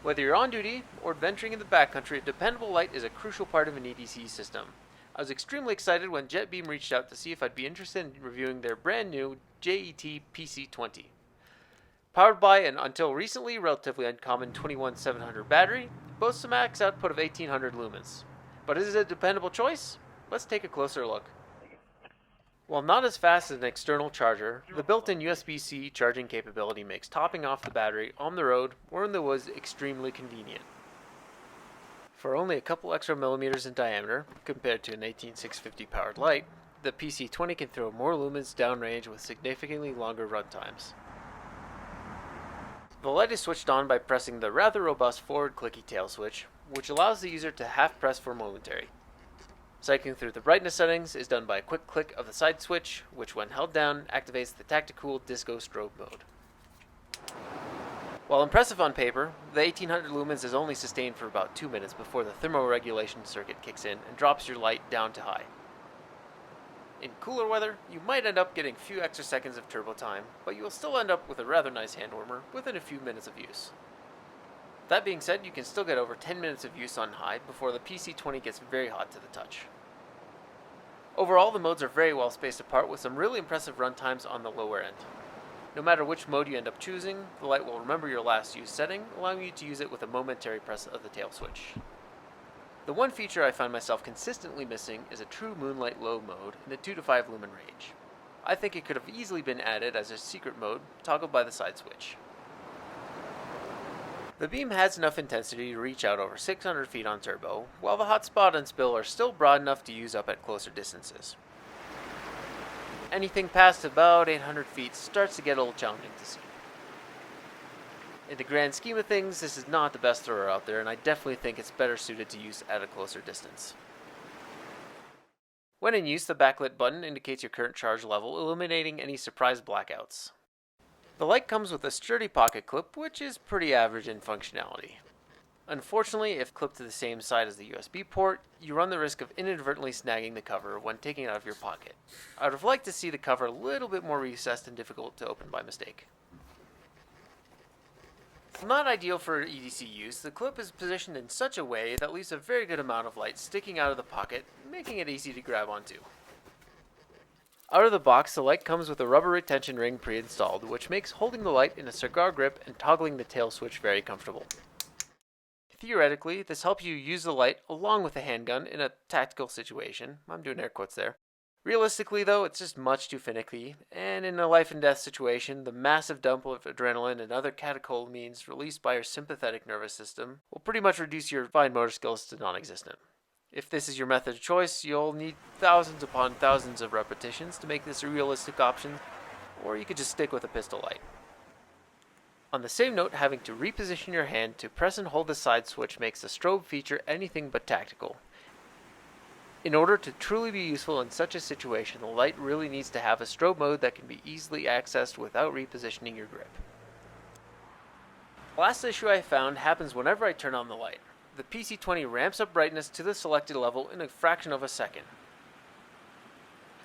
Whether you're on duty or adventuring in the backcountry, a dependable light is a crucial part of an EDC system. I was extremely excited when Jetbeam reached out to see if I'd be interested in reviewing their brand new JET-PC20. Powered by an, until recently, relatively uncommon 21700 battery, it boasts a max output of 1800 lumens. But is it a dependable choice? Let's take a closer look. While not as fast as an external charger, the built-in Usbc charging capability makes topping off the battery on the road or in the woods extremely convenient. For only a couple extra millimeters in diameter, compared to an 18650 powered light, the PC20 can throw more lumens downrange with significantly longer run times. The light is switched on by pressing the rather robust forward clicky tail switch, which allows the user to half press for momentary. Cycling through the brightness settings is done by a quick click of the side switch, which when held down activates the tactical disco strobe mode. While impressive on paper, the 1800 lumens is only sustained for about 2 minutes before the thermoregulation circuit kicks in and drops your light down to high. In cooler weather, you might end up getting a few extra seconds of turbo time, but you will still end up with a rather nice hand warmer within a few minutes of use. That being said, you can still get over 10 minutes of use on high before the PC20 gets very hot to the touch. Overall, the modes are very well spaced apart with some really impressive run times on the lower end. No matter which mode you end up choosing, the light will remember your last used setting, allowing you to use it with a momentary press of the tail switch. The one feature I find myself consistently missing is a true moonlight low mode in the 2 to 5 lumen range. I think it could have easily been added as a secret mode, toggled by the side switch. The beam has enough intensity to reach out over 600 feet on turbo, while the hotspot and spill are still broad enough to use up at closer distances. Anything past about 800 feet starts to get a little challenging to see. In the grand scheme of things, this is not the best thrower out there, and I definitely think it's better suited to use at a closer distance. When in use, the backlit button indicates your current charge level, eliminating any surprise blackouts. The light comes with a sturdy pocket clip, which is pretty average in functionality. Unfortunately, if clipped to the same side as the USB port, you run the risk of inadvertently snagging the cover when taking it out of your pocket. I would have liked to see the cover a little bit more recessed and difficult to open by mistake. Not ideal for EDC use, the clip is positioned in such a way that leaves a very good amount of light sticking out of the pocket, making it easy to grab onto. Out of the box, the light comes with a rubber retention ring pre-installed, which makes holding the light in a cigar grip and toggling the tail switch very comfortable. Theoretically, this helps you use the light along with a handgun in a tactical situation. I'm doing air quotes there. Realistically, though, it's just much too finicky, and in a life and death situation, the massive dump of adrenaline and other catecholamines released by your sympathetic nervous system will pretty much reduce your fine motor skills to non-existent. If this is your method of choice, you'll need thousands upon thousands of repetitions to make this a realistic option, or you could just stick with a pistol light. On the same note, having to reposition your hand to press and hold the side switch makes the strobe feature anything but tactical. In order to truly be useful in such a situation, the light really needs to have a strobe mode that can be easily accessed without repositioning your grip. The last issue I found happens whenever I turn on the light. The PC20 ramps up brightness to the selected level in a fraction of a second.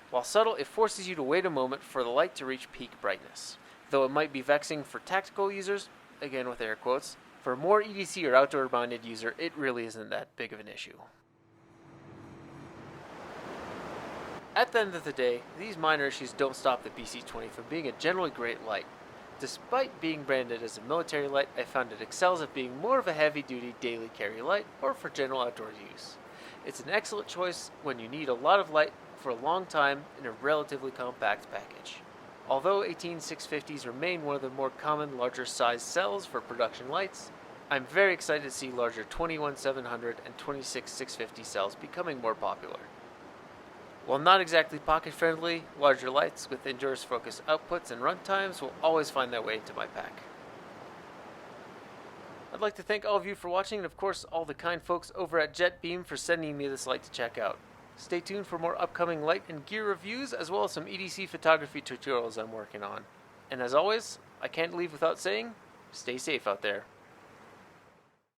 While subtle, it forces you to wait a moment for the light to reach peak brightness. Though it might be vexing for tactical users, again with air quotes, for a more EDC or outdoor-minded user, it really isn't that big of an issue. At the end of the day, these minor issues don't stop the PC20 from being a generally great light. Despite being branded as a military light, I found it excels at being more of a heavy-duty daily carry light or for general outdoor use. It's an excellent choice when you need a lot of light for a long time in a relatively compact package. Although 18650s remain one of the more common larger size cells for production lights, I'm very excited to see larger 21700 and 26650 cells becoming more popular. While not exactly pocket-friendly, larger lights with indoors-focused outputs and runtimes will always find their way into my pack. I'd like to thank all of you for watching, and of course all the kind folks over at Jetbeam for sending me this light to check out. Stay tuned for more upcoming light and gear reviews, as well as some EDC photography tutorials I'm working on. And as always, I can't leave without saying, stay safe out there.